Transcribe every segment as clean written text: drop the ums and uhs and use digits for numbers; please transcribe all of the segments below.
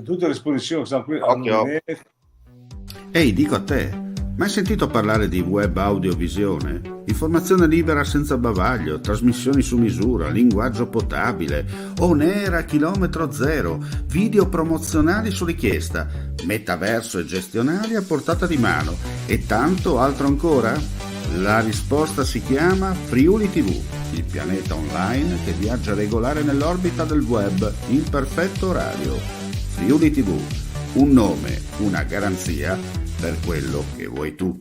tutte le esposizioni che sono qui Occhio. all'Udinese. Ehi, dico a te, mai sentito parlare di web audiovisione? Informazione libera senza bavaglio, trasmissioni su misura, linguaggio potabile, on air a chilometro zero, video promozionali su richiesta, metaverso e gestionali a portata di mano e tanto altro ancora? La risposta si chiama Friuli TV, il pianeta online che viaggia regolare nell'orbita del web in perfetto orario. Friuli TV, un nome, una garanzia per quello che vuoi tu.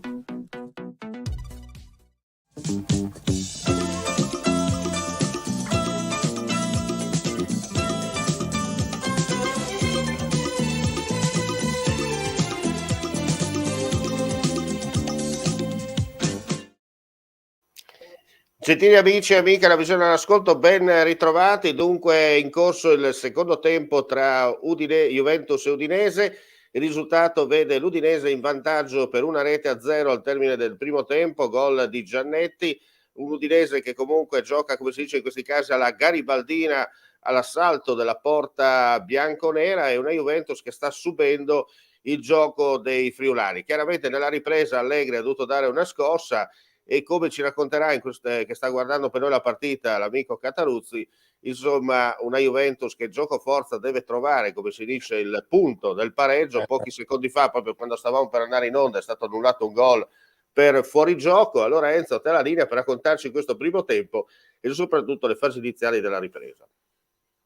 Gentili amici e amiche, la visione all'ascolto, ben ritrovati. Dunque in corso il secondo tempo tra Juventus e Udinese. Il risultato vede l'Udinese in vantaggio per 1-0 al termine del primo tempo, gol di Giannetti. Un Udinese che comunque gioca, come si dice in questi casi, alla garibaldina, all'assalto della porta bianconera, e una Juventus che sta subendo il gioco dei friulani. Chiaramente nella ripresa Allegri ha dovuto dare una scossa, e come ci racconterà che sta guardando per noi la partita l'amico Cataruzzi, insomma una Juventus che gioco forza deve trovare, come si dice, il punto del pareggio. Pochi secondi fa, proprio quando stavamo per andare in onda, è stato annullato un gol per fuorigioco. Allora Enzo, te la linea per raccontarci questo primo tempo e soprattutto le fasi iniziali della ripresa.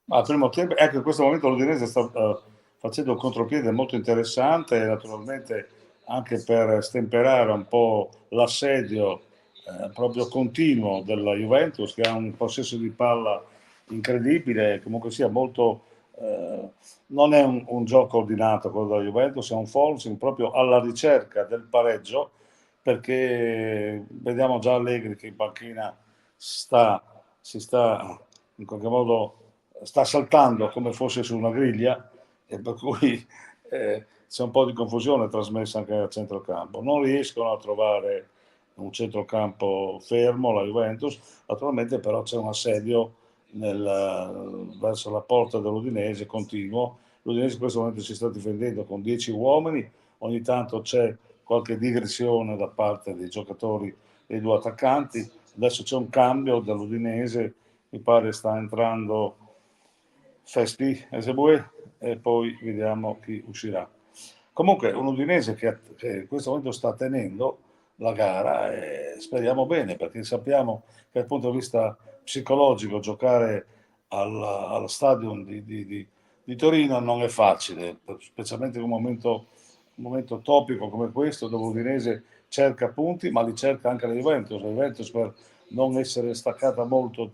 Al primo tempo, ecco, in questo momento l'Udinese sta facendo un contropiede molto interessante, naturalmente anche per stemperare un po' l'assedio proprio continuo della Juventus, che ha un possesso di palla incredibile. Comunque sia molto non è un gioco ordinato quello della Juventus, è un forcing proprio alla ricerca del pareggio, perché vediamo già Allegri che in panchina si sta in qualche modo sta saltando come fosse su una griglia, e per cui c'è un po' di confusione trasmessa anche al centrocampo. Non riescono a trovare un centrocampo fermo la Juventus, naturalmente però c'è un assedio verso la porta dell'Udinese continuo. L'Udinese in questo momento si sta difendendo con 10 uomini, ogni tanto c'è qualche digressione da parte dei giocatori, dei due attaccanti. Adesso c'è un cambio dall'Udinese, mi pare sta entrando Festi Esebue, e poi vediamo chi uscirà. Comunque un Udinese che in questo momento sta tenendo la gara, e speriamo bene, perché sappiamo che dal punto di vista psicologico giocare allo stadium di Torino non è facile, specialmente in un momento topico come questo, dove l'Udinese cerca punti, ma li cerca anche la Juventus per non essere staccata molto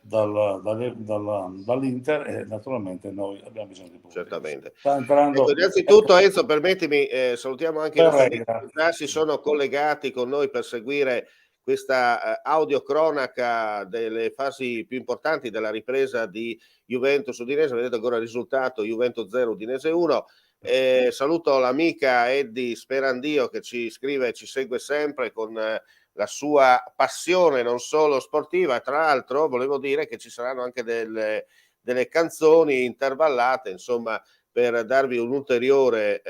dall'Inter, e naturalmente noi abbiamo bisogno di punti. Certamente. Sta entrando, ecco, innanzitutto Enzo, permettimi, salutiamo anche i nostri amici Pereira. che già si sono collegati con noi per seguire questa audiocronaca delle fasi più importanti della ripresa di Juventus Udinese. Vedete ancora il risultato: Juventus 0 Udinese 1. Saluto l'amica Eddie Sperandio che ci scrive e ci segue sempre con la sua passione non solo sportiva, e tra l'altro volevo dire che ci saranno anche delle canzoni intervallate, insomma, per darvi un ulteriore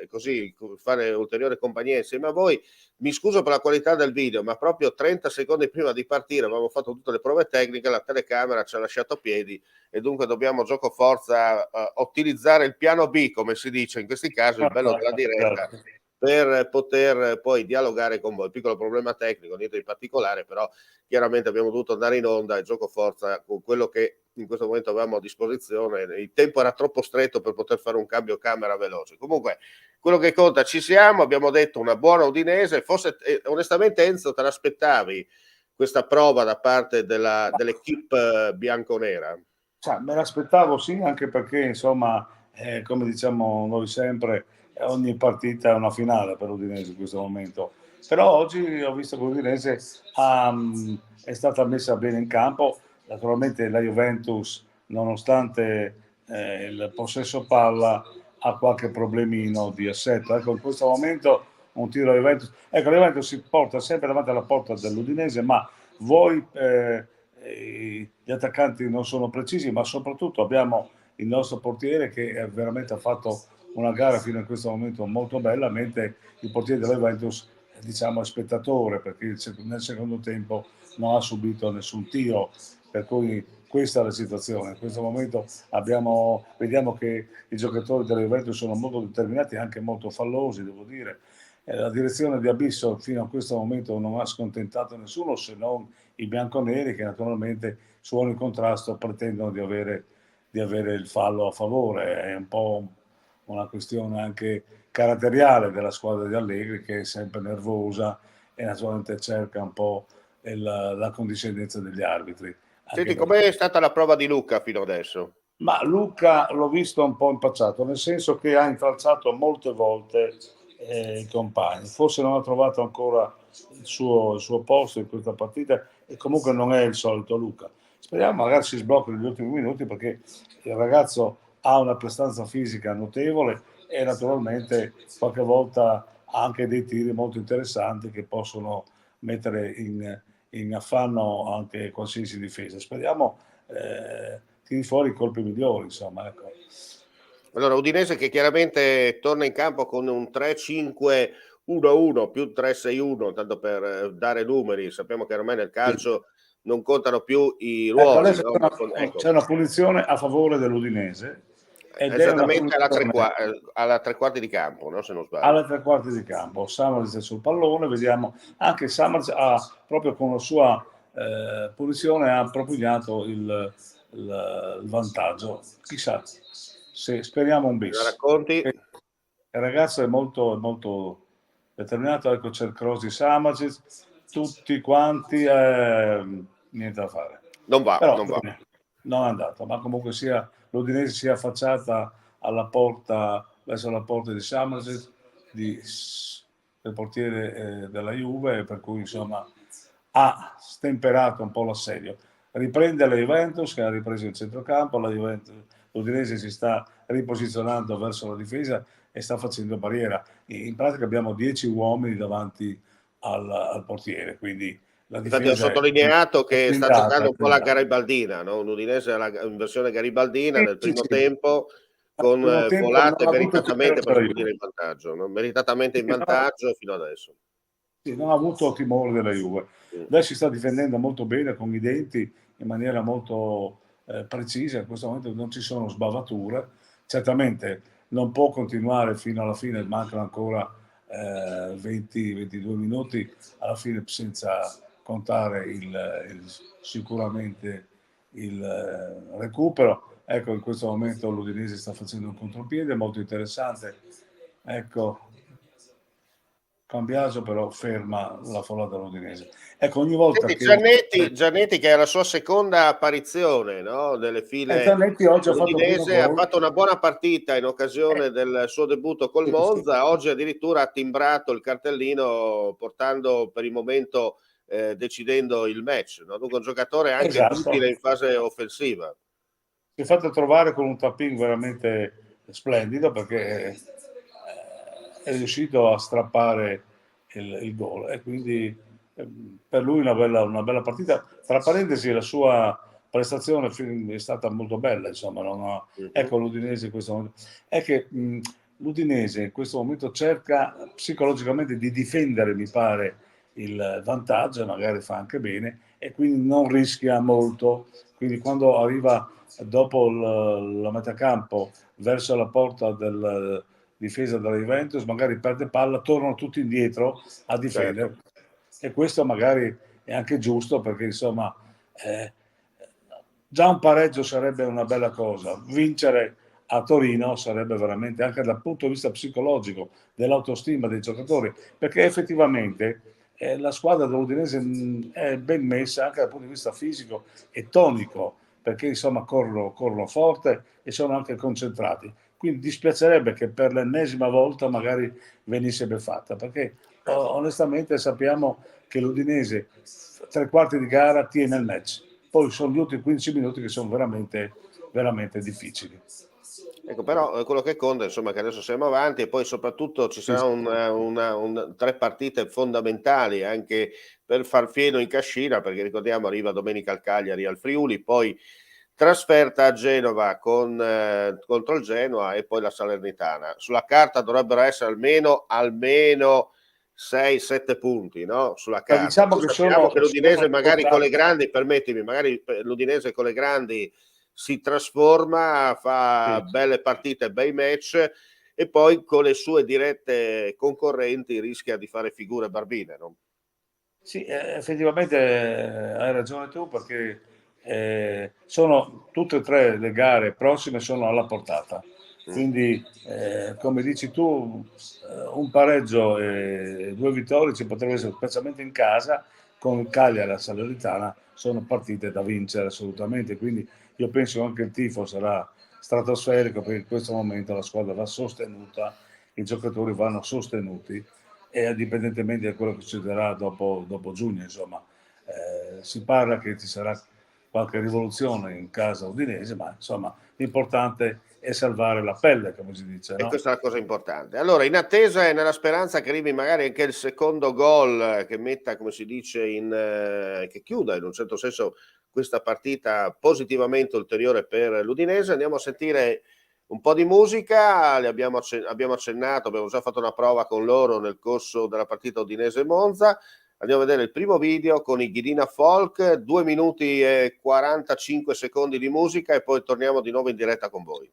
così, fare ulteriore compagnia insieme a voi. Mi scuso per la qualità del video, ma proprio 30 secondi prima di partire avevamo fatto tutte le prove tecniche, la telecamera ci ha lasciato a piedi, e dunque dobbiamo gioco forza utilizzare il piano B, come si dice in questi casi, il bello della diretta, per poter poi dialogare con voi. Piccolo problema tecnico, niente di particolare, però chiaramente abbiamo dovuto andare in onda e gioco forza con quello che in questo momento avevamo a disposizione. Il tempo era troppo stretto per poter fare un cambio camera veloce. Comunque quello che conta, ci siamo, abbiamo detto una buona Udinese. Forse onestamente Enzo, te l'aspettavi questa prova da parte dell'equipe bianconera? Cioè, me l'aspettavo, sì, anche perché insomma, come diciamo noi sempre, ogni partita è una finale per l'Udinese in questo momento. Però oggi ho visto che l'Udinese è stata messa bene in campo. Naturalmente la Juventus, nonostante il possesso palla, ha qualche problemino di assetto. Ecco, in questo momento un tiro alla Juventus. Ecco, la Juventus si porta sempre davanti alla porta dell'Udinese, ma voi gli attaccanti non sono precisi, ma soprattutto abbiamo il nostro portiere che veramente ha fatto una gara fino a questo momento molto bella, mentre il portiere della Juventus diciamo è spettatore, perché nel secondo tempo non ha subito nessun tiro, per cui questa è la situazione. In questo momento vediamo che i giocatori della Juventus sono molto determinati e anche molto fallosi, devo dire. La direzione di Abisso fino a questo momento non ha scontentato nessuno, se non i bianconeri, che naturalmente su ogni contrasto pretendono di avere il fallo a favore. È un po' una questione anche caratteriale della squadra di Allegri, che è sempre nervosa e naturalmente cerca un po' la condiscendenza degli arbitri. Senti, com'è stata la prova di Luca fino adesso? Ma Luca l'ho visto un po' impacciato, nel senso che ha intralciato molte volte i compagni, forse non ha trovato ancora il suo posto in questa partita e comunque non è il solito Luca. Speriamo magari si sblocchi negli ultimi minuti, perché il ragazzo ha una prestanza fisica notevole e naturalmente qualche volta ha anche dei tiri molto interessanti che possono mettere in affanno anche qualsiasi difesa. Speriamo tiri fuori i colpi migliori, insomma, ecco. Allora, Udinese che chiaramente torna in campo con un 3-5-1-1 più 3-6-1, tanto per dare numeri. Sappiamo che ormai nel calcio non contano più i ruoli. Adesso No? c'è una punizione a favore dell'Udinese. Esattamente alla tre quarti di campo, no? Se non sbaglio. Alla tre quarti di campo, Samaris è sul pallone, vediamo anche Samaris ha proprio con la sua punizione ha propugnato il vantaggio. Chissà, se speriamo un bis. La racconti? Il ragazzo è molto, molto determinato, ecco c'è il cross di Samaris, tutti quanti, niente da fare. Non va. Non è andato, ma comunque sia l'Udinese si è affacciata alla porta, verso la porta di Samaris, del portiere della Juve, per cui insomma ha stemperato un po' l'assedio. Riprende la Juventus, che ha ripreso il centrocampo, l'Udinese si sta riposizionando verso la difesa e sta facendo barriera. In pratica abbiamo 10 uomini davanti al portiere, quindi la difesa. Infatti ho sottolineato che sta giocando un po' la garibaldina, no? Un Udinese in versione garibaldina nel primo tempo, con volate meritatamente per finire in vantaggio, no? Meritatamente in vantaggio fino adesso. Sì, non ha avuto timore della Juve. Adesso si sta difendendo molto bene con i denti, in maniera molto precisa. In questo momento non ci sono sbavature. Certamente non può continuare fino alla fine, mancano ancora 20-22 minuti alla fine, senza contare sicuramente il recupero. Ecco, in questo momento l'Udinese sta facendo un contropiede molto interessante. Ecco, Cambiaso però ferma la folla dell'Udinese. Ecco, ogni volta Giannetti che è la sua seconda apparizione, no? Nelle file dell'Udinese, ha fatto una buona partita in occasione del suo debutto col Monza. Oggi addirittura ha timbrato il cartellino, portando per il momento decidendo il match, no? Dunque un giocatore anche utile in fase offensiva. Si è fatto trovare con un tapping veramente splendido, perché è riuscito a strappare il gol, e quindi per lui una bella partita. Tra parentesi, la sua prestazione è stata molto bella, insomma. Ecco, l'Udinese in questo momento è che l'Udinese in questo momento cerca psicologicamente di difendere, mi pare, il vantaggio, magari fa anche bene, e quindi non rischia molto. Quindi quando arriva dopo la metà campo verso la porta del difesa della Juventus, magari perde palla, tornano tutti indietro a difendere. Certo. E questo magari è anche giusto, perché insomma già un pareggio sarebbe una bella cosa. Vincere a Torino sarebbe veramente, anche dal punto di vista psicologico, dell'autostima dei giocatori, perché effettivamente la squadra dell'Udinese è ben messa anche dal punto di vista fisico e tonico, perché insomma corrono forte e sono anche concentrati. Quindi dispiacerebbe che per l'ennesima volta magari venisse beccata, perché onestamente sappiamo che l'Udinese tre quarti di gara tiene il match, poi sono gli ultimi 15 minuti che sono veramente, veramente difficili. Ecco, però quello che conta, insomma, che adesso siamo avanti, e poi soprattutto ci saranno 3 partite fondamentali anche per far fieno in cascina, perché ricordiamo arriva domenica al Cagliari, al Friuli, poi trasferta a Genova contro il Genoa e poi la Salernitana. Sulla carta dovrebbero essere almeno 6-7 punti, no? Sulla carta. Diciamo che sappiamo che l'Udinese magari con le grandi, permettimi, magari l'Udinese con le grandi si trasforma, fa belle partite, bei match, e poi con le sue dirette concorrenti rischia di fare figure barbine, no? Sì, effettivamente hai ragione tu, perché sono tutte e tre le gare prossime, sono alla portata. Quindi, come dici tu, un pareggio e 2 vittorie ci potrebbero essere, specialmente in casa, con il Cagliari e la Salernitana, sono partite da vincere assolutamente. Quindi io penso che anche il tifo sarà stratosferico, perché in questo momento la squadra va sostenuta, i giocatori vanno sostenuti, e indipendentemente da quello che succederà dopo giugno, insomma, si parla che ci sarà qualche rivoluzione in casa udinese, ma insomma l'importante è salvare la pelle, come si dice, no? E questa è la cosa importante. Allora, in attesa e nella speranza che arrivi magari anche il secondo gol che metta, come si dice, che chiuda in un certo senso questa partita positivamente ulteriore per l'Udinese, andiamo a sentire un po' di musica. Abbiamo accennato, abbiamo già fatto una prova con loro nel corso della partita Udinese-Monza. Andiamo a vedere il primo video con i Ghidina Folk, 2 minuti e 45 secondi di musica, e poi torniamo di nuovo in diretta con voi.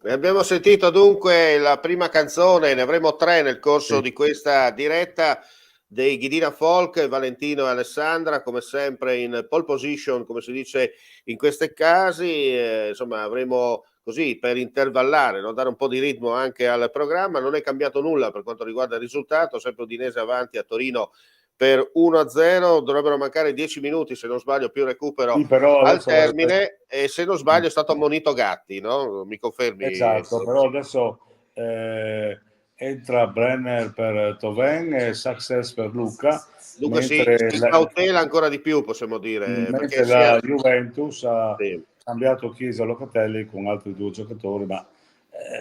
Abbiamo sentito dunque la prima canzone, ne avremo 3 nel corso di questa diretta, dei Ghidina Folk, Valentino e Alessandra, come sempre in pole position, come si dice in questi casi. Insomma, avremo così per intervallare, no? Dare un po' di ritmo anche al programma. Non è cambiato nulla per quanto riguarda il risultato, sempre Udinese avanti a Torino per 1-0, dovrebbero mancare 10 minuti se non sbaglio, più recupero al termine, e se non sbaglio è stato ammonito Gatti, no? Mi confermi? Esatto, però adesso entra Brenner per Toven e Success per Lucca, Dunque si mentre cautela ancora di più, possiamo dire. mentre Perché la Juventus ha sì. cambiato Chiesa e Locatelli con altri 2 giocatori, ma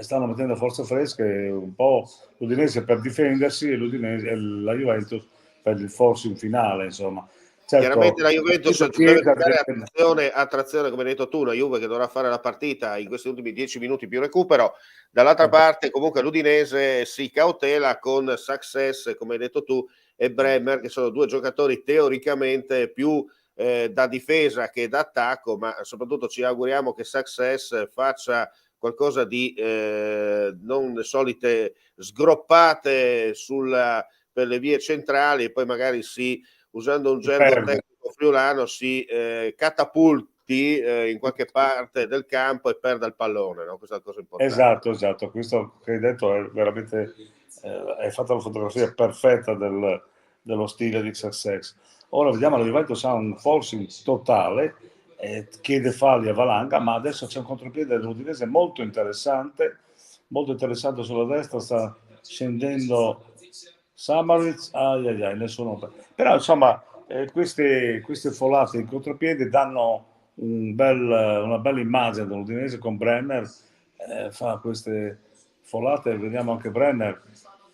stanno mettendo forze fresche un po' l'Udinese per difendersi e la Juventus per il forcing finale, insomma. Certo, Chiaramente la Juventus deve Chiesa dare attrazione, come hai detto tu, una Juve che dovrà fare la partita in questi ultimi 10 minuti più recupero. Dall'altra parte comunque l'Udinese si cautela con Success, come hai detto tu, e Bremer, che sono 2 giocatori teoricamente più da difesa che da attacco, ma soprattutto ci auguriamo che Success faccia qualcosa di non le solite sgroppate per le vie centrali e poi magari usando un gergo tecnico friulano, si catapulti in qualche parte del campo e perda il pallone, no? Questa è la cosa importante. Esatto, questo che hai detto è veramente, hai fatto la fotografia perfetta dello stile di Success. Ora vediamo, la Juventus ha un forcing totale, chiede falli a valanga, ma adesso c'è un contropiede dell'Udinese molto interessante sulla destra, sta scendendo Samaritz, nessuno. Però insomma queste folate in contropiede danno una bella immagine dell'Udinese con Brenner, fa queste folate, vediamo anche Brenner.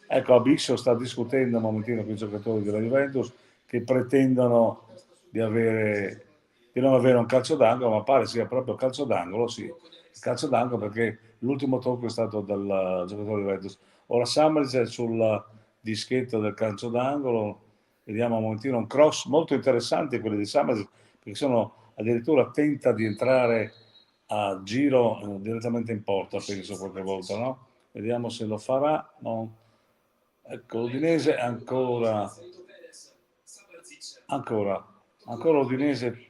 Ecco, Abisso sta discutendo un momentino con i giocatori della Juventus che pretendono di non avere un calcio d'angolo, ma pare sia proprio calcio d'angolo, sì, calcio d'angolo, perché l'ultimo tocco è stato dal giocatore di Juventus. Ora Samaritz è sul dischetto del calcio d'angolo, vediamo un momentino un cross molto interessante quelli di Samaritz, perché sono addirittura tenta di entrare a giro direttamente in porta, penso qualche volta, no? Vediamo se lo farà. No. Ecco, l'Udinese ancora l'Udinese.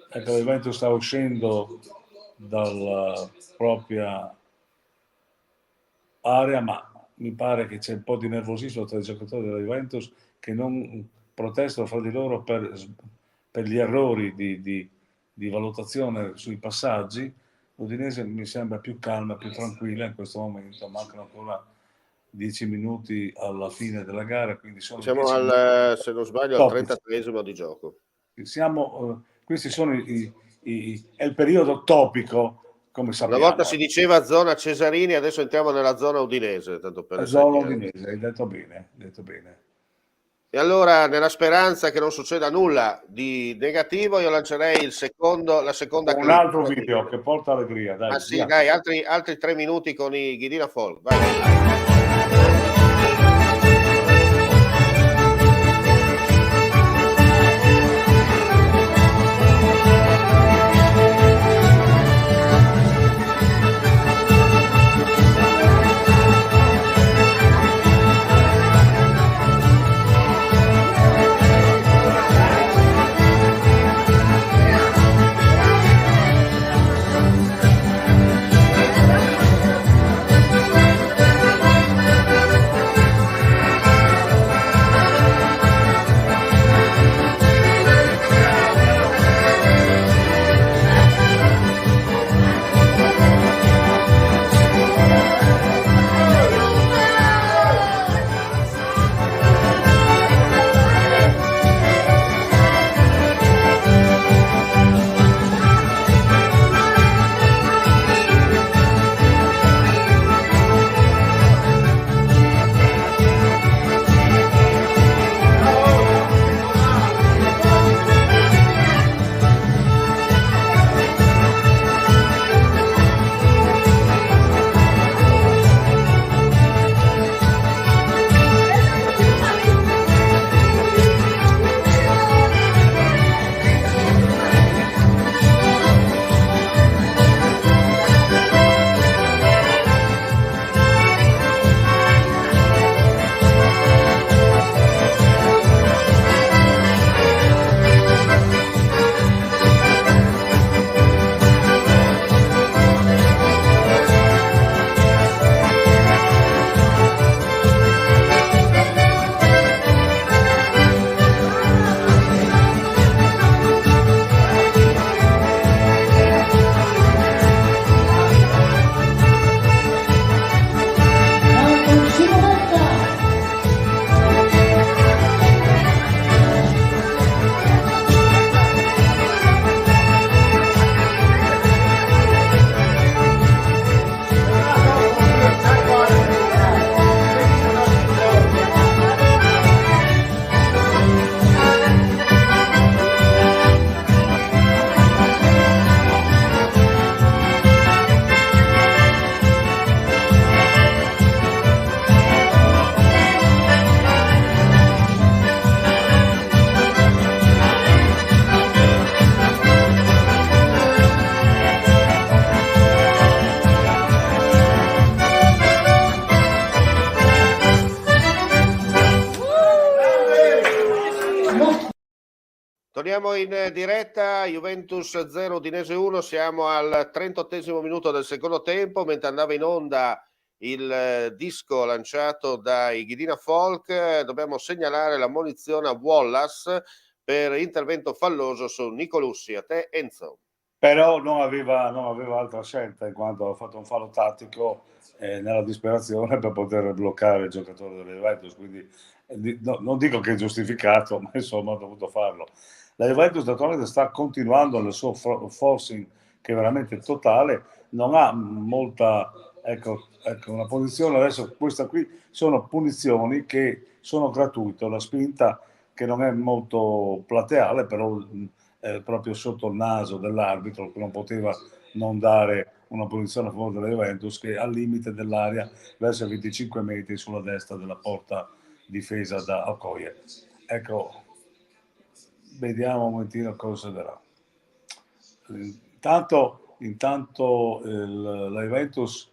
Ecco, la Juventus sta uscendo dalla propria area, ma mi pare che c'è un po' di nervosismo tra i giocatori della Juventus che non protestano fra di loro per gli errori di valutazione sui passaggi. L'Udinese mi sembra più calma, più tranquilla in questo momento, mancano ancora 10 minuti alla fine della gara, quindi sono siamo se non sbaglio al 33esimo di gioco. Questi sono è il periodo topico, come sappiamo. Una volta si diceva zona Cesarini, adesso entriamo nella zona udinese, tanto per zona udinese, hai detto bene. E allora, nella speranza che non succeda nulla di negativo, io lancerei la seconda clip. Un altro video che porta allegria, dai. Sì, dai, altri 3 minuti con i Ghidina Folk. Vai. Torniamo in diretta, Juventus 0, Udinese 1, siamo al 38esimo minuto del secondo tempo, mentre andava in onda il disco lanciato dai Ghidina Folk. Dobbiamo segnalare la munizione a Wallace per intervento falloso su Nicolussi. A te, Enzo. Però non aveva altra scelta, in quanto ha fatto un fallo tattico nella disperazione per poter bloccare il giocatore della Juventus, quindi non dico che è giustificato, ma insomma ha dovuto farlo. La Juventus naturalmente sta continuando nel suo forcing, che è veramente totale, non ha molta, ecco una posizione. Adesso questa qui sono punizioni che sono gratuite, la spinta che non è molto plateale, però proprio sotto il naso dell'arbitro, che non poteva non dare una posizione a favore della Juventus, che al limite dell'area verso 25 metri sulla destra della porta difesa da Okoye. Ecco, vediamo un momentino cosa succederà. Intanto la Juventus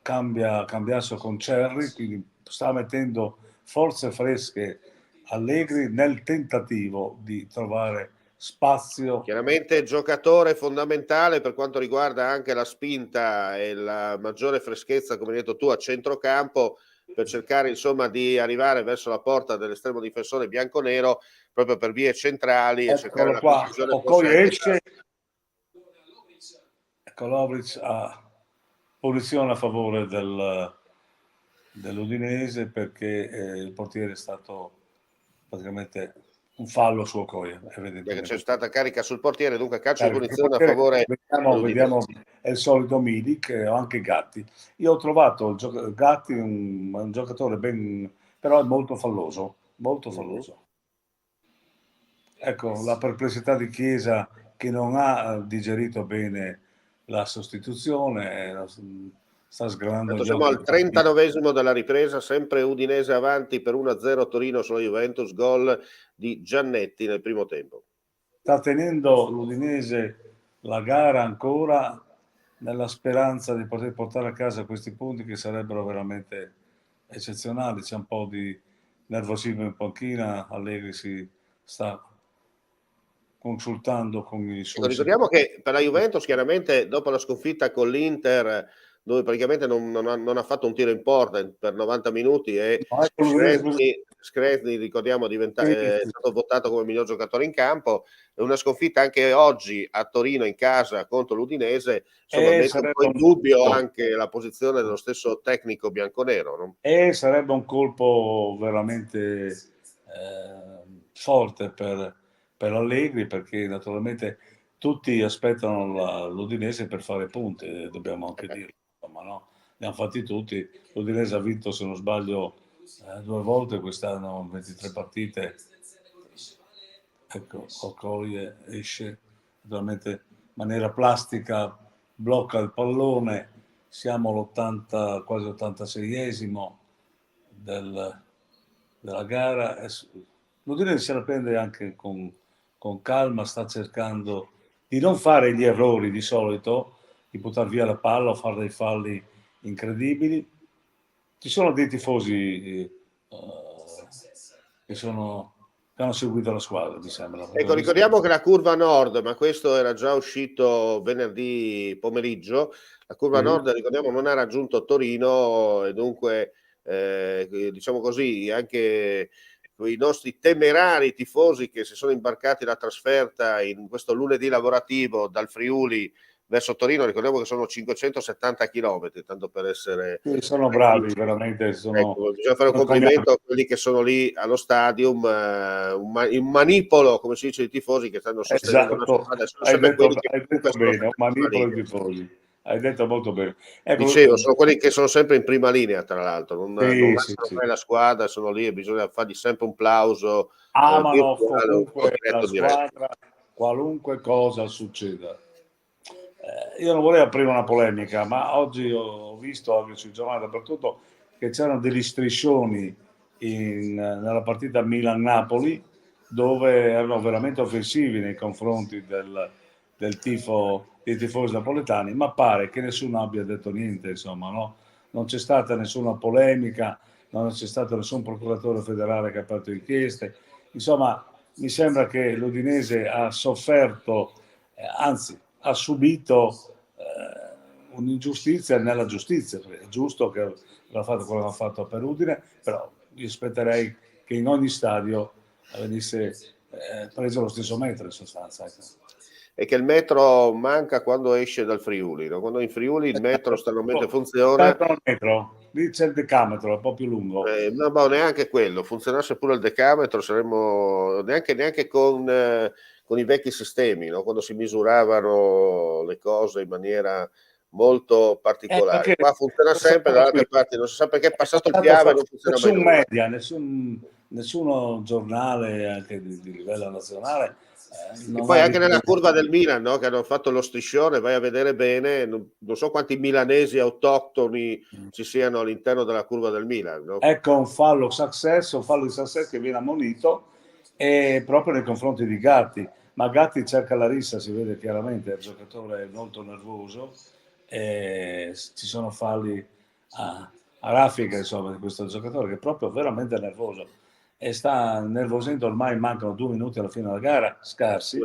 cambia asso con Cerri, quindi sta mettendo forze fresche Allegri nel tentativo di trovare spazio. Chiaramente giocatore fondamentale per quanto riguarda anche la spinta e la maggiore freschezza, come hai detto tu, a centrocampo, per cercare insomma di arrivare verso la porta dell'estremo difensore bianconero proprio per vie centrali e cercare la conclusione. Okoye esce, ecco, Lovric ha punizione a favore dell'Udinese perché il portiere è stato praticamente un fallo su Okoye. Perché c'è stata carica sul portiere, dunque calcio di punizione a favore. Vediamo, è il solito Milik o anche Gatti. Io ho trovato Gatti un giocatore però è molto falloso, molto falloso. Ecco, la perplessità di Chiesa, che non ha digerito bene la sostituzione, sta sgranando. Siamo al 39esimo della ripresa, sempre Udinese avanti per 1-0 Torino sulla Juventus, gol di Giannetti nel primo tempo. Sta tenendo l'Udinese la gara ancora, nella speranza di poter portare a casa questi punti che sarebbero veramente eccezionali. C'è un po' di nervosismo in panchina, Allegri si sta consultando con i suoi. Ricordiamo che per la Juventus chiaramente dopo la sconfitta con l'Inter, dove praticamente non ha fatto un tiro in porta per 90 minuti e Scresni ricordiamo è stato votato come miglior giocatore in campo, è una sconfitta anche oggi a Torino in casa contro l'Udinese, insomma mette un po' in dubbio anche la posizione dello stesso tecnico bianconero, no? Sarebbe un colpo veramente forte per Allegri, perché naturalmente tutti aspettano l'Udinese per fare punti, dobbiamo anche dirlo, insomma, no? Ne hanno fatti tutti. L'Udinese ha vinto, se non sbaglio, 2 volte quest'anno, 23 partite. Ecco, Okoye esce veramente in maniera plastica, blocca il pallone. Siamo all'80, quasi 86esimo della gara. L'Udinese se la prende anche con calma, sta cercando di non fare gli errori di solito, di buttare via la palla o fare dei falli incredibili. Ci sono dei tifosi che hanno seguito la squadra, mi sembra. Ecco, ricordiamo che la curva nord, ma questo era già uscito venerdì pomeriggio, la curva nord, ricordiamo, non ha raggiunto Torino e dunque, diciamo così, anche i nostri temerari tifosi che si sono imbarcati la trasferta in questo lunedì lavorativo dal Friuli verso Torino, ricordiamo che sono 570 chilometri, tanto per essere... Sono bravi, veramente. Ecco, bisogna fare un complimento a quelli che sono lì allo stadium, un manipolo, come si dice, di tifosi che stanno sostenendo la squadra. Hai detto bene, un manipolo di tifosi. Hai detto molto bene. Ecco, dicevo, sono quelli che sono sempre in prima linea, tra l'altro, non lasciano fare la squadra, sono lì e bisogna fargli sempre un plauso. Amano comunque la squadra, qualunque cosa succeda. Io non vorrei aprire una polemica, ma oggi ho visto anche sui giornali dappertutto che c'erano degli striscioni nella partita Milan-Napoli, dove erano veramente offensivi nei confronti dei tifosi napoletani, ma pare che nessuno abbia detto niente, insomma, no? Non c'è stata nessuna polemica, non c'è stato nessun procuratore federale che ha aperto inchieste, insomma, mi sembra che l'Udinese ha sofferto, anzi ha subito un'ingiustizia nella giustizia, perché è giusto che aveva fatto quello che ha fatto per Udine, però io aspetterei che in ogni stadio venisse preso lo stesso metro in sostanza. Ecco. È che il metro manca quando esce dal Friuli, no? Quando in Friuli il metro stranamente funziona. Il metro, lì c'è il decametro, è un po' più lungo. No, neanche quello, funzionasse pure il decametro saremmo neanche con i vecchi sistemi, no? Quando si misuravano le cose in maniera molto particolare. Qua funziona sempre, dall'altra parte non si sa perché è passato il Piave e non funziona mai nessun nulla. media, nessuno giornale anche di livello nazionale. E poi anche nella curva del Milan, no? Che hanno fatto lo striscione, vai a vedere bene, non so quanti milanesi autoctoni ci siano all'interno della curva del Milan. No? Ecco un fallo di successo che viene ammonito e proprio nei confronti di Gatti, ma Gatti cerca la rissa, si vede chiaramente, il giocatore è molto nervoso e ci sono falli a raffica insomma di questo giocatore che è proprio veramente nervoso e sta nervosendo, ormai mancano 2 minuti alla fine della gara, scarsi,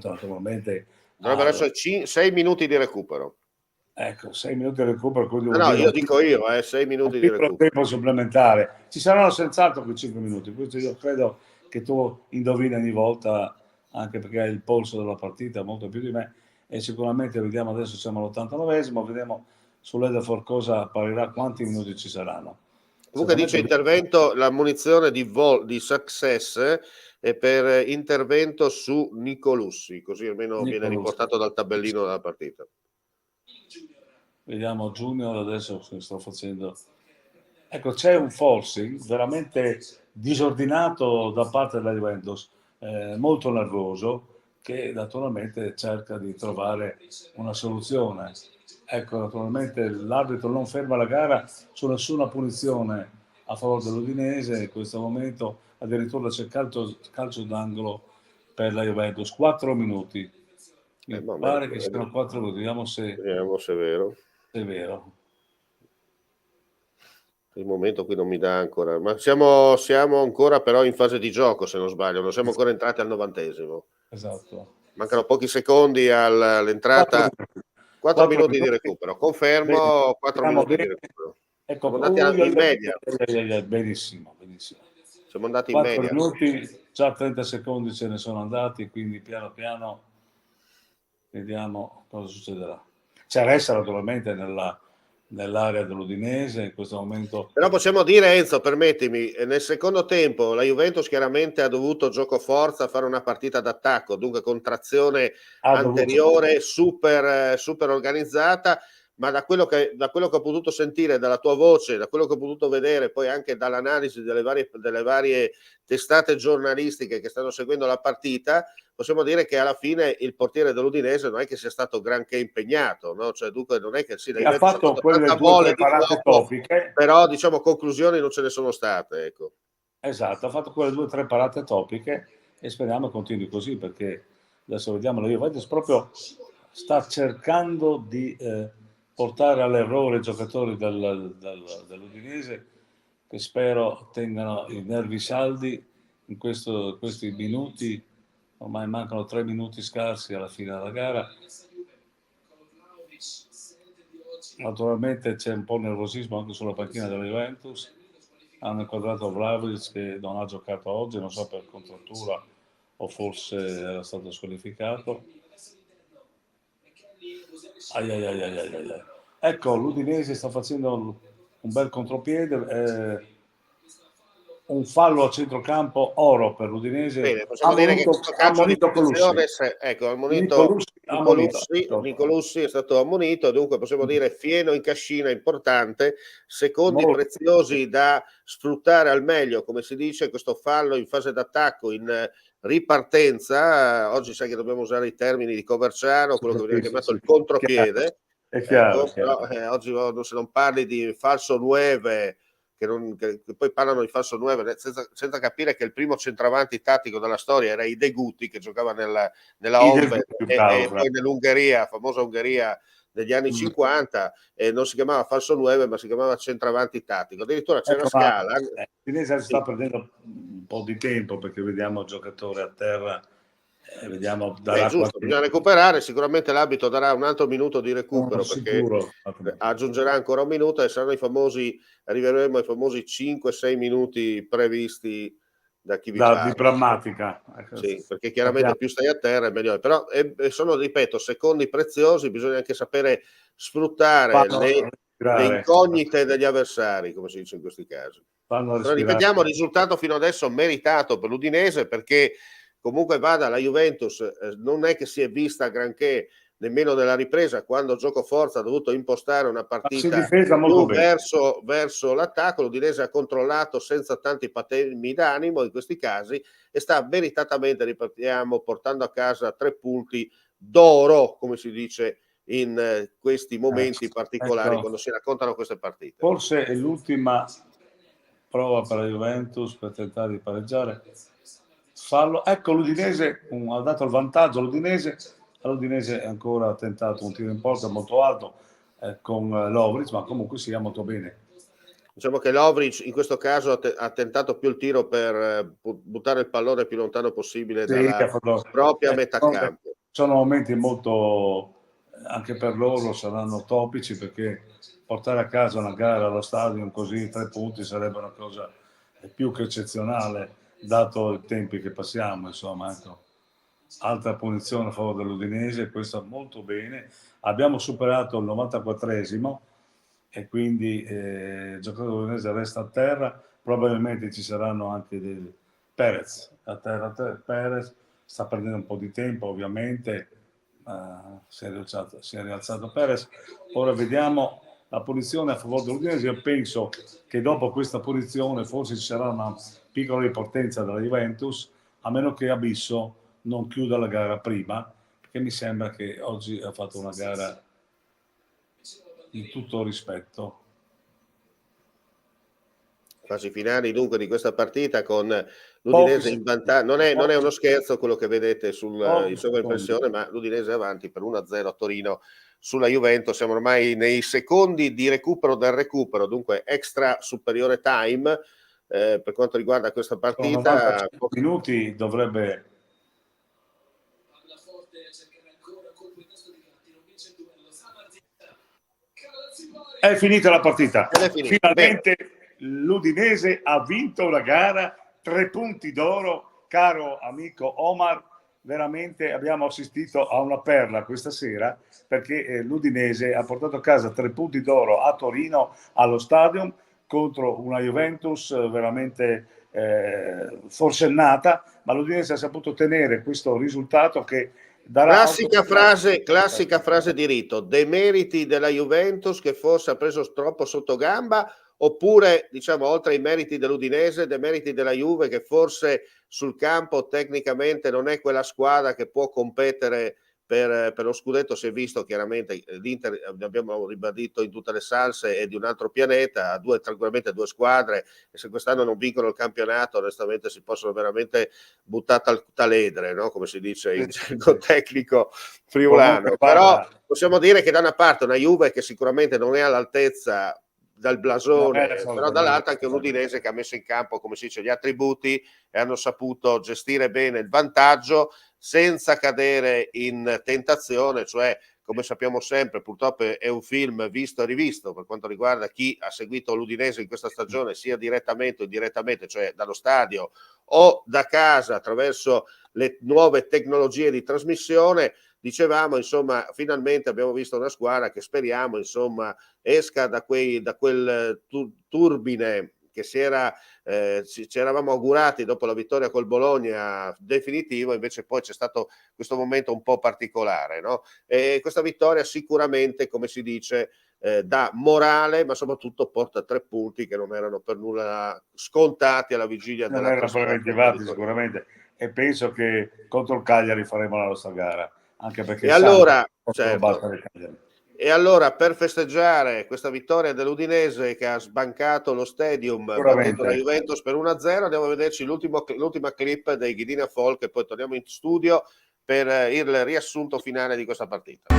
naturalmente. Dovrebbero essere 6 minuti di recupero. Ecco, 6 minuti di recupero. No, io dico 6 minuti di recupero. Tempo supplementare. Ci saranno senz'altro quei 5 minuti, questo io credo che tu indovini ogni volta, anche perché hai il polso della partita molto più di me, e sicuramente vediamo adesso, siamo all'89esimo, vediamo sull'Edafor cosa apparirà, quanti minuti ci saranno. Comunque dice intervento, la munizione di Success è per intervento su Nicolussi, così almeno viene riportato dal tabellino della partita. Vediamo Junior adesso che sto facendo. Ecco, c'è un forcing veramente disordinato da parte della Juventus, molto nervoso, che naturalmente cerca di trovare una soluzione. Ecco, naturalmente l'arbitro non ferma la gara su nessuna punizione a favore dell'Udinese, in questo momento addirittura c'è calcio d'angolo per la Juventus, 4 minuti. Mi pare che siano 4 minuti, vediamo se è vero. È vero. Il momento qui non mi dà ancora, ma siamo ancora però in fase di gioco, se non sbaglio, non siamo ancora entrati al 90esimo. Esatto. Mancano pochi secondi all'entrata. 4 minuti di recupero, confermo. 4 minuti di recupero. Ecco, siamo andati in media. Benissimo. Siamo andati in media. 4 minuti, già 30 secondi ce ne sono andati, quindi piano piano vediamo cosa succederà. C'è Ressa naturalmente nell'area dell'Udinese in questo momento. Però possiamo dire, Enzo, permettimi, nel secondo tempo la Juventus chiaramente ha dovuto gioco forza fare una partita d'attacco, dunque con trazione anteriore super organizzata, ma da quello che ho potuto sentire dalla tua voce, da quello che ho potuto vedere poi anche dall'analisi delle varie testate giornalistiche che stanno seguendo la partita, possiamo dire che alla fine il portiere dell'Udinese non è che sia stato granché impegnato, no? Cioè, dunque non è che ha fatto quelle 2 parate topiche, però diciamo conclusioni non ce ne sono state, ecco. Esatto, ha fatto quelle 2 o 3 parate topiche e speriamo continui così, perché adesso vediamo la Juventus proprio sta cercando di portare all'errore i giocatori dell'Udinese, che spero tengano i nervi saldi in questi minuti. Ormai mancano 3 minuti scarsi alla fine della gara. Naturalmente c'è un po' nervosismo anche sulla panchina della Juventus. Hanno inquadrato Vlahovic che non ha giocato oggi, non so per contrattura o forse era stato squalificato. Ecco, l'Udinese sta facendo un bel contropiede. Un fallo a centrocampo, oro per l'Udinese. Bene, possiamo dire che questo calcio di punizione, ecco, Nicolussi è stato ammonito, dunque possiamo dire fieno in cascina importante, secondi preziosi da sfruttare al meglio, come si dice, questo fallo in fase d'attacco, in ripartenza. Oggi sai che dobbiamo usare i termini di Coverciano, quello che viene chiamato il contropiede. È chiaro, però oggi se non parli di falso 9 che poi parlano di falso 9 senza capire che il primo centravanti tattico della storia era Ideguti, che giocava nella Honved e poi nell'Ungheria, famosa Ungheria degli anni 50, e non si chiamava falso 9 ma si chiamava centravanti tattico, addirittura c'era Ecco, Scala. l'Udinese Sì. sta perdendo un po' di tempo perché vediamo il giocatore a terra, vediamo darà Giusto, bisogna recuperare, sicuramente l'arbitro darà un altro minuto di recupero perché sicuro. aggiungerà ancora un minuto e saranno arriveremo ai famosi 5-6 minuti previsti da chi vi Di parla. drammatica. Sì, perché chiaramente più stai a terra è meglio. Però sono, ripeto, secondi preziosi, bisogna anche sapere sfruttare le incognite degli avversari, come si dice in questi casi. Però ripetiamo, risultato fino adesso meritato per l'Udinese, perché comunque vada la Juventus, non è che si è vista granché nemmeno nella ripresa, quando gioco forza ha dovuto impostare una partita più verso l'attacco. L'Udinese ha controllato senza tanti patemi d'animo in questi casi e sta meritatamente, ripetiamo, portando a casa 3 punti d'oro, come si dice in questi momenti particolari, quando si raccontano queste partite. Forse è l'ultima prova per la Juventus per tentare di pareggiare. Ecco, l'Udinese ha dato il vantaggio all'Udinese è ancora tentato un tiro in porta molto alto con Lovric, ma comunque sia molto bene. Diciamo che Lovric in questo caso ha tentato più il tiro per buttare il pallone più lontano possibile dalla propria metà campo. Sono momenti molto, anche per loro saranno topici, perché portare a casa una gara allo stadio così 3 punti sarebbe una cosa più che eccezionale, dato i tempi che passiamo, insomma. Ecco. Altra punizione a favore dell'Udinese, questo molto bene. Abbiamo superato il 94esimo e quindi il giocatore dell'Udinese resta a terra. Probabilmente ci saranno anche dei Perez a terra. Perez sta perdendo un po' di tempo, ovviamente. Si è rialzato Perez. Ora vediamo la punizione a favore dell'Udinese. Io penso che dopo questa punizione forse ci sarà una piccola ripartenza della Juventus, a meno che Abisso non chiuda la gara prima, perché mi sembra che oggi ha fatto una gara di tutto rispetto. Fasi finali dunque di questa partita con l'Udinese in vantaggio. Non è uno scherzo quello che vedete in sovraimpressione, ma l'Udinese è avanti per 1-0 a Torino sulla Juventus. Siamo ormai nei secondi di recupero del recupero, dunque extra superiore time per quanto riguarda questa partita. Minuti dovrebbe. È finita la partita. Finalmente l'Udinese ha vinto la gara, 3 punti d'oro, caro amico Omar. Veramente abbiamo assistito a una perla questa sera, perché l'Udinese ha portato a casa 3 punti d'oro a Torino allo Stadium contro una Juventus veramente forsennata, ma l'Udinese ha saputo tenere questo risultato che darà classica frase di rito: demeriti della Juventus che forse ha preso troppo sotto gamba, oppure diciamo oltre ai meriti dell'Udinese, demeriti della Juve che forse sul campo tecnicamente non è quella squadra che può competere per lo scudetto. Si è visto chiaramente l'Inter, abbiamo ribadito in tutte le salse, è di un altro pianeta, tranquillamente 2 squadre, e se quest'anno non vincono il campionato onestamente si possono veramente buttare taledre, no? Come si dice in gergo tecnico friulano. Però possiamo dire che da una parte una Juve che sicuramente non è all'altezza dal blasone, però dall'altra anche un Udinese che ha messo in campo, come si dice, gli attributi e hanno saputo gestire bene il vantaggio senza cadere in tentazione, cioè come sappiamo sempre purtroppo è un film visto e rivisto per quanto riguarda chi ha seguito l'Udinese in questa stagione sia direttamente o indirettamente, cioè dallo stadio o da casa attraverso le nuove tecnologie di trasmissione. Dicevamo, insomma, finalmente abbiamo visto una squadra che speriamo, insomma, esca da quel turbine che ci eravamo augurati dopo la vittoria col Bologna definitivo, invece poi c'è stato questo momento un po' particolare, no? E questa vittoria sicuramente, come si dice, dà morale, ma soprattutto porta 3 punti che non erano per nulla scontati alla vigilia della preventivati sicuramente, e penso che contro il Cagliari faremo la nostra gara, anche perché e allora per festeggiare questa vittoria dell'Udinese che ha sbancato lo Stadium battendo la Juventus per 1-0, andiamo a vederci l'ultima clip dei Ghidina Folk e poi torniamo in studio per il riassunto finale di questa partita.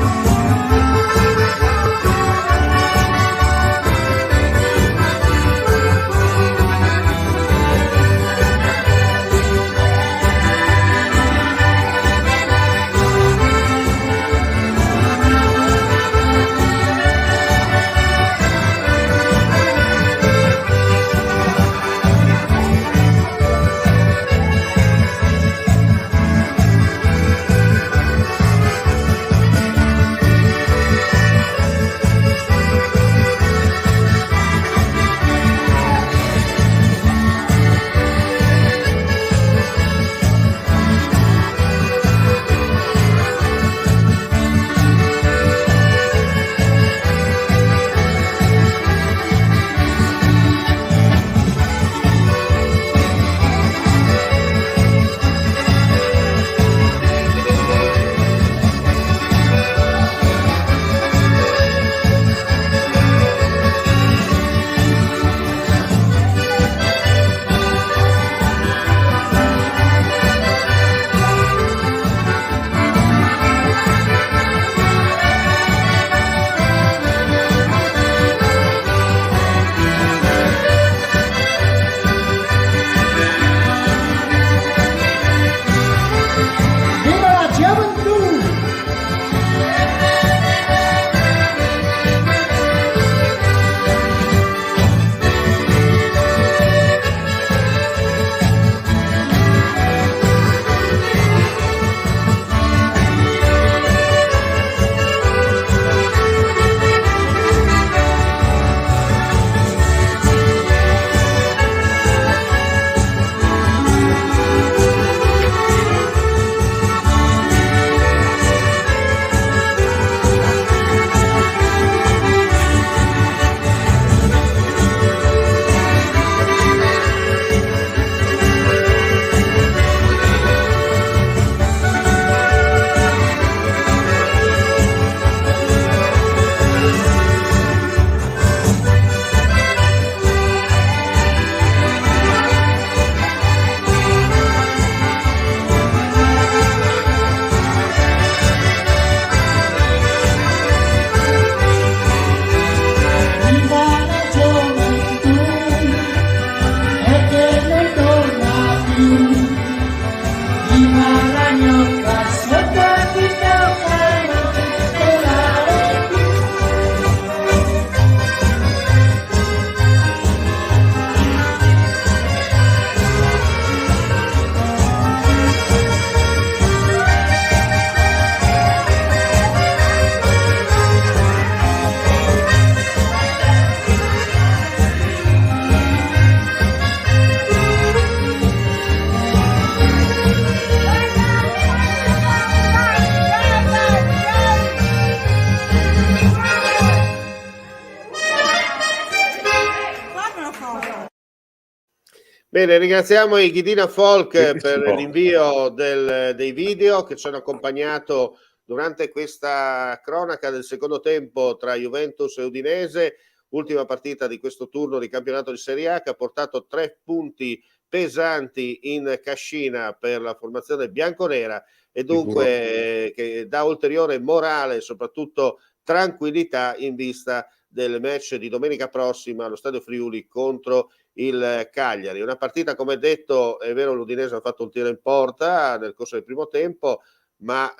Bene, ringraziamo i Ghidina Folk per l'invio dei video che ci hanno accompagnato durante questa cronaca del secondo tempo tra Juventus e Udinese, ultima partita di questo turno di campionato di Serie A, che ha portato 3 punti pesanti in cascina per la formazione bianconera e dunque che dà ulteriore morale e soprattutto tranquillità in vista del match di domenica prossima allo Stadio Friuli contro il Cagliari. Una partita, come detto, è vero, l'Udinese ha fatto un tiro in porta nel corso del primo tempo, ma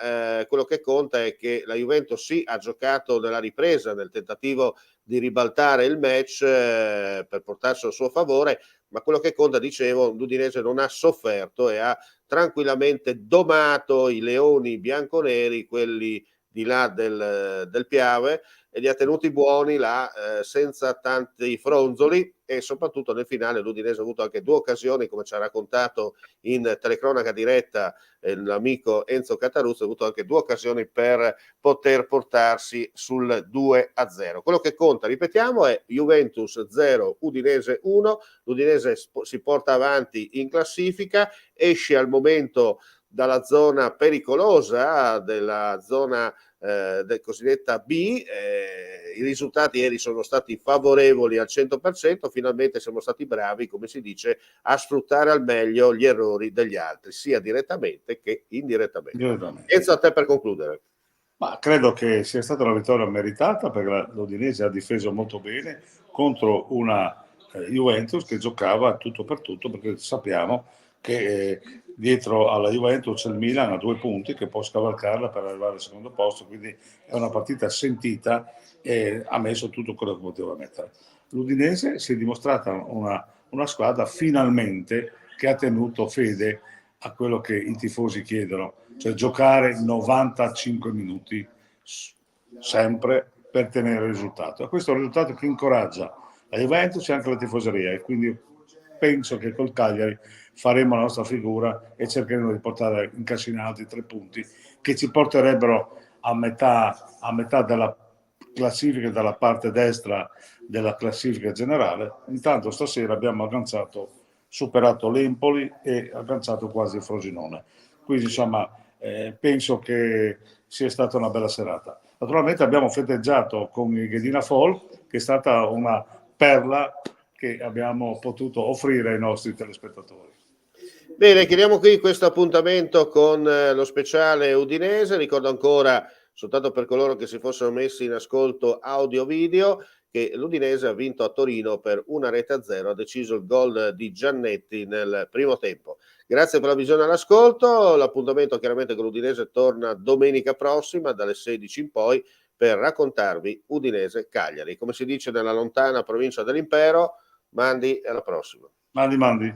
quello che conta è che la Juventus sì ha giocato nella ripresa nel tentativo di ribaltare il match per portarsi a suo favore, ma quello che conta, dicevo, l'Udinese non ha sofferto e ha tranquillamente domato i leoni bianconeri, quelli di là del Piave, e li ha tenuti buoni là senza tanti fronzoli, e soprattutto nel finale l'Udinese ha avuto anche 2 occasioni, come ci ha raccontato in telecronaca diretta l'amico Enzo Cataruzzo, ha avuto anche 2 occasioni per poter portarsi sul 2-0. Quello che conta, ripetiamo, è Juventus 0, Udinese 1, l'Udinese si porta avanti in classifica, esce al momento dalla zona pericolosa, della zona del cosiddetta B. I risultati ieri sono stati favorevoli al 100%, finalmente siamo stati bravi, come si dice, a sfruttare al meglio gli errori degli altri, sia direttamente che indirettamente. Enzo, a te per concludere. Ma credo che sia stata una vittoria meritata, perché l'Udinese ha difeso molto bene contro una Juventus che giocava tutto per tutto, perché sappiamo che dietro alla Juventus c'è il Milan a 2 punti che può scavalcarla per arrivare al secondo posto, quindi è una partita sentita e ha messo tutto quello che poteva mettere. L'Udinese si è dimostrata una squadra finalmente che ha tenuto fede a quello che i tifosi chiedono, cioè giocare 95 minuti sempre per tenere il risultato. E questo è un risultato che incoraggia la Juventus e anche la tifoseria, e quindi penso che col Cagliari faremo la nostra figura e cercheremo di portare in cascina altri 3 punti che ci porterebbero a metà della classifica, dalla parte destra della classifica generale. Intanto stasera abbiamo superato l'Empoli e agganciato quasi il Frosinone. Quindi insomma penso che sia stata una bella serata. Naturalmente abbiamo festeggiato con il Ghedina Fall, che è stata una perla che abbiamo potuto offrire ai nostri telespettatori. Bene, chiudiamo qui questo appuntamento con lo speciale udinese. Ricordo ancora, soltanto per coloro che si fossero messi in ascolto audio-video, che l'Udinese ha vinto a Torino per 1-0, ha deciso il gol di Giannetti nel primo tempo. Grazie per la visione e all'ascolto. L'appuntamento chiaramente con l'Udinese torna domenica prossima dalle 16 in poi per raccontarvi Udinese Cagliari. Come si dice nella lontana provincia dell'Impero, mandi alla prossima. Mandi.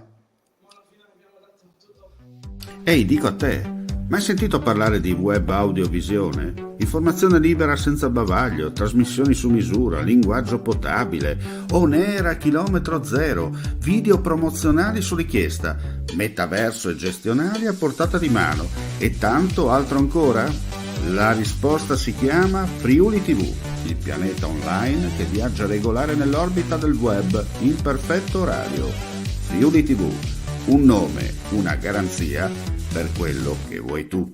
Ehi, dico a te, ma hai sentito parlare di web audiovisione? Informazione libera senza bavaglio, trasmissioni su misura, linguaggio potabile, on air a chilometro zero, video promozionali su richiesta, metaverso e gestionali a portata di mano e tanto altro ancora? La risposta si chiama Friuli TV, il pianeta online che viaggia regolare nell'orbita del web in perfetto orario. Friuli TV, un nome, una garanzia per quello che vuoi tu.